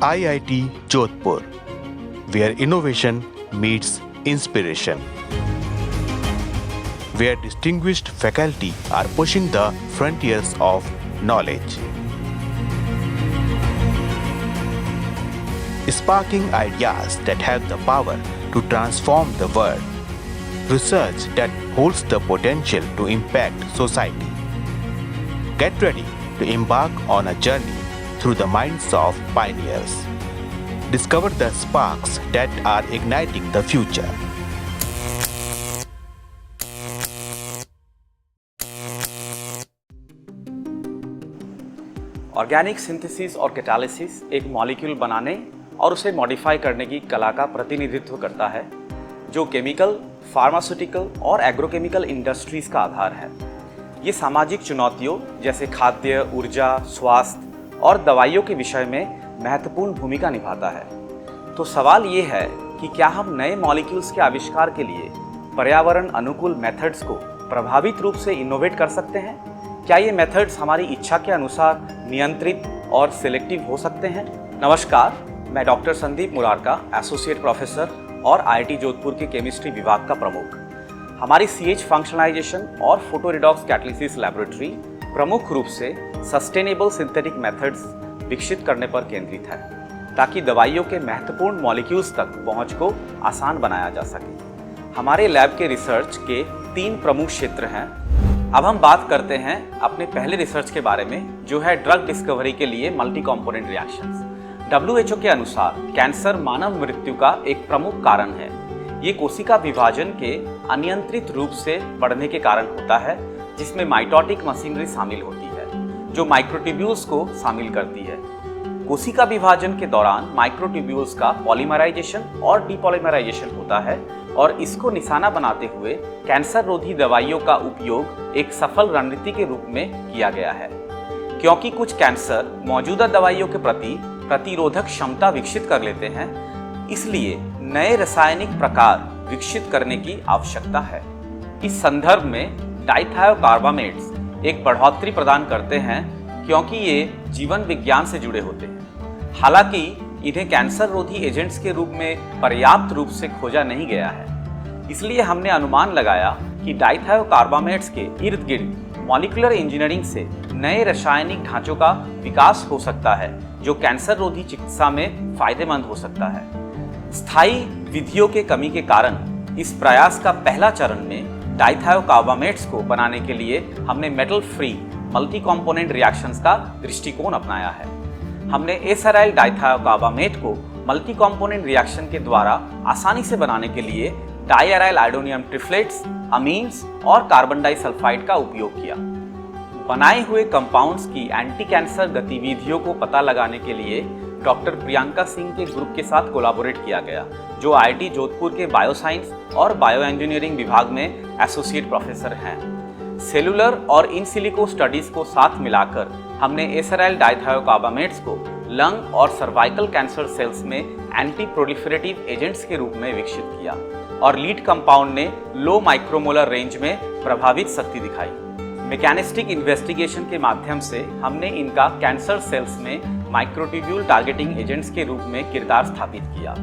IIT Jodhpur, where innovation meets inspiration, where distinguished faculty are pushing the frontiers of knowledge, sparking ideas that have the power to transform the world, research that holds the potential to impact society. Get ready to embark on a journey through the minds of pioneers. Discover the sparks that are igniting the future. Organic synthesis और catalysis एक molecule बनाने और उसे modify करने की कला का प्रतिनिधित्व करता है, जो केमिकल, फार्मास्यूटिकल और एग्रोकेमिकल इंडस्ट्रीज का आधार है। ये सामाजिक चुनौतियों जैसे खाद्य, ऊर्जा, स्वास्थ्य और दवाइयों के विषय में महत्वपूर्ण भूमिका निभाता है। तो सवाल ये है कि क्या हम नए मॉलिक्यूल्स के आविष्कार के लिए पर्यावरण अनुकूल मेथड्स को प्रभावित रूप से इनोवेट कर सकते हैं? क्या ये मेथड्स हमारी इच्छा के अनुसार नियंत्रित और सिलेक्टिव हो सकते हैं? नमस्कार, मैं doctor Sandeep Murarka, associate professor और IIT जोधपुर के केमिस्ट्री विभाग का प्रमुख। हमारी CH फंक्शनलाइजेशन और फोटो रिडॉक्स कैटालिसिस लैबोरेटरी प्रमुख रूप से सस्टेनेबल सिंथेटिक मेथड्स विकसित करने पर केंद्रित है, ताकि दवाइयों के महत्वपूर्ण मॉलिक्यूल्स तक पहुंच को आसान बनाया जा सके। हमारे लैब के रिसर्च के 3 प्रमुख क्षेत्र हैं। अब हम बात करते हैं अपने पहले रिसर्च के बारे में, जो है ड्रग डिस्कवरी के लिए मल्टी कंपोनेंट रिएक्शंस। WHO के अनुसार कैंसर मानव मृत्यु का एक प्रमुख कारण है। ये कोशिका विभाजन के अनियंत्रित रूप से बढ़ने के कारण होता है, जिसमें माइटोटिक मशीनरी शामिल होती है, जो माइक्रोट्यूब्यूल्स को शामिल करती है। कोशिका विभाजन के दौरान माइक्रोट्यूब्यूल्स का पॉलीमराइजेशन और डीपॉलीमराइजेशन होता है, और इसको निशाना बनाते हुए कैंसर रोधी दवाइयों का उपयोग एक सफल रणनीति के रूप में किया गया है। क्योंकि कुछ कैंसर मौजूदा दवाइयों के प्रति प्रतिरोधक क्षमता विकसित कर लेते हैं, इसलिए नए रासायनिक प्रकार विकसित करने की आवश्यकता है। इस संदर्भ में डाइथायोकार्बामेट्स एक बढ़ोतरी प्रदान करते हैं, क्योंकि ये जीवन विज्ञान से जुड़े होते हैं। हालांकि इन्हें कैंसर रोधी एजेंट्स के रूप में पर्याप्त रूप से खोजा नहीं गया है, इसलिए हमने अनुमान लगाया कि डाइथायोकार्बामेट्स के इर्द गिर्द मॉलिक्यूलर इंजीनियरिंग से नए रासायनिक ढांचों का विकास हो सकता है, जो कैंसर रोधी चिकित्सा में फायदेमंद हो सकता है। स्थायी विधियों के कमी के कारण इस प्रयास का पहला चरण में डाइथायोकार्बामेट्स को बनाने के लिए हमने metal free multi component reactions का दृष्टिकोण अपनाया है। हमने एसराइल डाइथायोकार्बामेट को मल्टी कंपोनेंट रिएक्शन के द्वारा आसानी से बनाने के लिए डाइएराइल आयोडोनियम ट्रिफ्लेट्स, अमीन्स और कार्बन डाइसल्फाइड का उपयोग किया। बनाए हुए कंपाउंड्स की एंटी कैंसर गतिविधियों को पता लगाने के लिए डॉक्टर प्रियंका सिंह के ग्रुप के साथ कोलैबोरेट किया गया, जो IIT जोधपुर के बायोसाइंस और बायो इंजीनियरिंग विभाग में एसोसिएट प्रोफेसर हैं। सेलुलर और इन सिलिको स्टडीज को साथ मिलाकर हमने एसराइल डाइथायोकार्बामेट्स को लंग और सर्वाइकल कैंसर सेल्स में एंटी प्रोलिफरेटिव एजेंट्स के रूप में विकसित किया, और लीड कंपाउंड ने लो माइक्रोमोलर रेंज में प्रभावित शक्ति दिखाई। मैकेनिस्टिक इन्वेस्टिगेशन के माध्यम से हमने इनका कैंसर सेल्स में माइक्रोट्यूब्यूल टारगेटिंग एजेंट्स के रूप में किरदार स्थापित किया।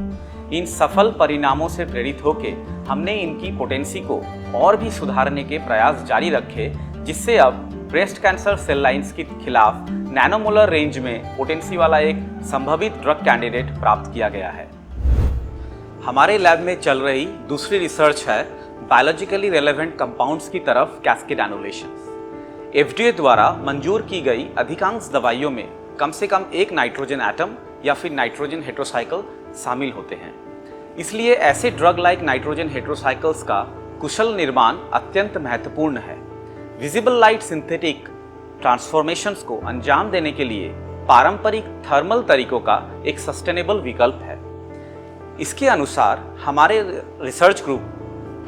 इन सफल परिणामों से प्रेरित होकर हमने इनकी पोटेंसी को और भी सुधारने के प्रयास जारी रखे, जिससे अब ब्रेस्ट कैंसर सेल लाइन्स के खिलाफ नैनोमोलर रेंज में पोटेंसी वाला एक संभावित ड्रग कैंडिडेट प्राप्त किया गया है। हमारे लैब में चल रही दूसरी रिसर्च है बायोलॉजिकली रेलेवेंट कंपाउंड्स की तरफ कैस्केड एनुलेशंस। FDA द्वारा मंजूर की गई अधिकांश दवाइयों में कम से कम एक नाइट्रोजन एटम या फिर नाइट्रोजन हेट्रोसाइकिल शामिल होते हैं। इसलिए ऐसे ड्रग लाइक नाइट्रोजन हेट्रोसाइकिल्स का कुशल निर्माण अत्यंत महत्वपूर्ण है। विजिबल लाइट सिंथेटिक ट्रांसफॉर्मेशंस को अंजाम देने के लिए पारंपरिक थर्मल तरीकों का एक सस्टेनेबल विकल्प है। इसके अनुसार हमारे रिसर्च ग्रुप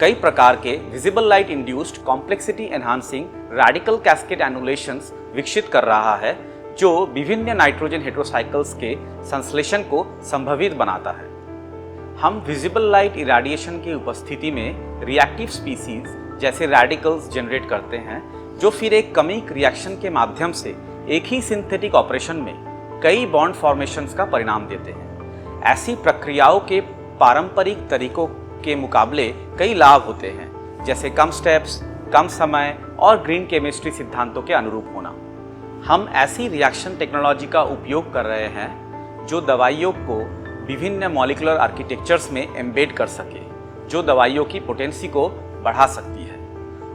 कई प्रकार के visible light induced complexity enhancing radical cascade annulations विकसित कर रहा है, जो विभिन्न नाइट्रोजन हेट्रोसाइकिल्स के संश्लेषण को संभावित बनाता है। हम विजिबल लाइट इरेडिएशन की उपस्थिति में रिएक्टिव स्पीसीज जैसे रेडिकल्स जनरेट करते हैं, जो फिर एक क्रमिक रिएक्शन के माध्यम से एक ही सिंथेटिक ऑपरेशन में कई बॉन्ड फॉर्मेशंस का परिणाम देते हैं। ऐसी प्रक्रियाओं के पारंपरिक तरीकों के मुकाबले कई लाभ होते हैं, जैसे कम स्टेप्स, कम समय और ग्रीन केमिस्ट्री सिद्धांतों के अनुरूप होना। हम ऐसी रिएक्शन टेक्नोलॉजी का उपयोग कर रहे हैं जो दवाइयों को विभिन्न मॉलिक्यूलर आर्किटेक्चर्स में एम्बेड कर सके, जो दवाइयों की पोटेंसी को बढ़ा सकती है।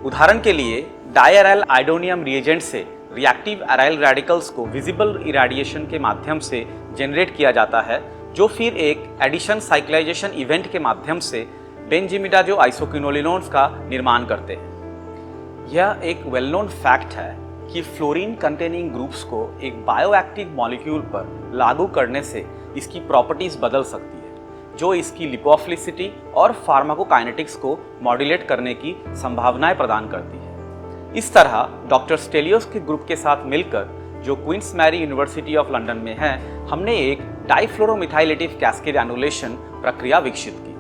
उदाहरण के लिए डायरल आयोडोनियम रिएजेंट से रिएक्टिव एराइल रेडिकल्स को विजिबल इरेडिएशन के माध्यम से जनरेट किया जाता है, जो फिर एक एडिशन साइक्लाइजेशन इवेंट के माध्यम से बेंजीमिडाजो आइसोक्विनोलिनोन्स का निर्माण करते हैं। यह एक वेल नोन फैक्ट है कि फ्लोरीन कंटेनिंग ग्रुप्स को एक बायोएक्टिव मॉलिक्यूल पर लागू करने से इसकी प्रॉपर्टीज बदल सकती है, जो इसकी लिपोफिलिसिटी और फार्माकोकाइनेटिक्स को मॉड्यूलेट करने की संभावनाएं प्रदान करती है। इस तरह डॉक्टर स्टेलियोस के ग्रुप के साथ मिलकर, जो Queens Mary University of London में है, हमने एक डाइफ्लोरोमिथाइलेटिव कैस्केड एनुलेशन प्रक्रिया विकसित की।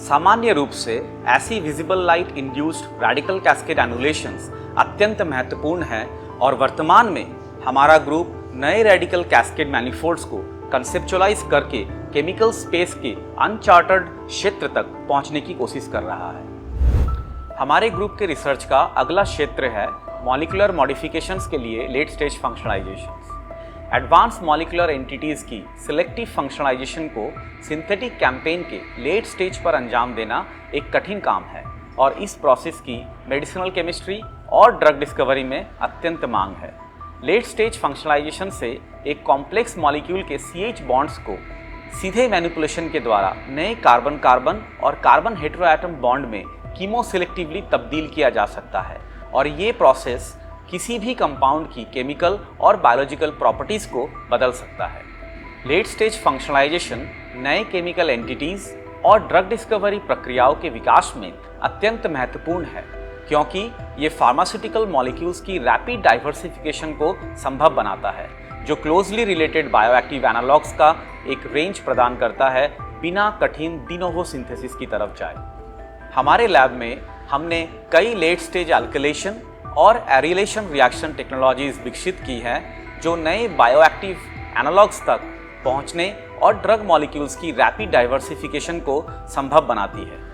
सामान्य रूप से ऐसी visible light induced radical cascade annulations अत्यंत महत्वपूर्ण है और वर्तमान में हमारा ग्रुप नए रेडिकल कैस्केड मैनिफोल्ड्स को कंसेप्चुअलाइज करके केमिकल स्पेस के अनचार्टर्ड क्षेत्र तक पहुंचने की कोशिश कर रहा है। हमारे ग्रुप के रिसर्च का अगला क्षेत्र है मॉलिक्यूलर मॉडिफिकेशंस के लिए late stage functionalisations. Advance molecular entities की सिलेक्टिव फंक्शनलाइजेशन को सिंथेटिक कैंपेन के लेट स्टेज पर अंजाम देना एक कठिन काम है और इस प्रोसेस की मेडिसिनल केमिस्ट्री और ड्रग डिस्कवरी में अत्यंत मांग है। लेट स्टेज फंक्शनलाइजेशन से एक कॉम्प्लेक्स मॉलिक्यूल के CH बॉन्ड्स को सीधे मैनिपुलेशन के द्वारा नए कार्बन कार्बन और कार्बन हेटेरोएटम बॉन्ड में कीमोसेलेक्टिवली तब्दील किया जा सकता है और ये प्रोसेस किसी भी कंपाउंड की केमिकल और बायोलॉजिकल प्रॉपर्टीज को बदल सकता है। लेट स्टेज फंक्शनलाइजेशन नए केमिकल एंटिटीज और ड्रग डिस्कवरी प्रक्रियाओं के विकास में अत्यंत महत्वपूर्ण है, क्योंकि ये फार्मास्यूटिकल मॉलिक्यूल्स की रैपिड डाइवर्सिफिकेशन को संभव बनाता है, जो क्लोजली रिलेटेड बायोएक्टिव एनालॉग्स का एक रेंज प्रदान करता है बिना कठिन डी नोवो सिंथेसिस की तरफ जाए। हमारे लैब में हमने कई लेट स्टेज अल्किलेशन और एरिलेशन रिएक्शन टेक्नोलॉजीज विकसित की हैं, जो नए बायोएक्टिव एनालॉग्स तक पहुंचने और ड्रग मॉलिक्यूल्स की रैपिड डाइवर्सिफिकेशन को संभव बनाती है।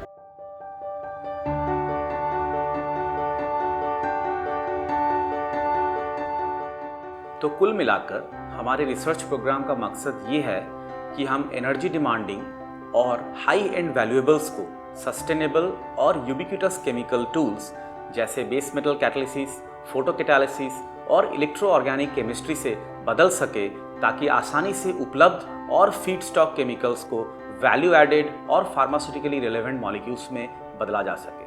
तो कुल मिलाकर हमारे रिसर्च प्रोग्राम का मकसद ये है कि हम एनर्जी डिमांडिंग और हाई एंड वैल्यूएबल्स को सस्टेनेबल और यूबिक्विटस केमिकल टूल्स जैसे बेस मेटल कैटालिसिस, फोटोकैटालिसिस और इलेक्ट्रो ऑर्गेनिक केमिस्ट्री से बदल सके, ताकि आसानी से उपलब्ध और फीडस्टॉक केमिकल्स को वैल्यू एडेड और फार्मास्यूटिकली रिलेवेंट मॉलिक्यूल्स में बदला जा सके।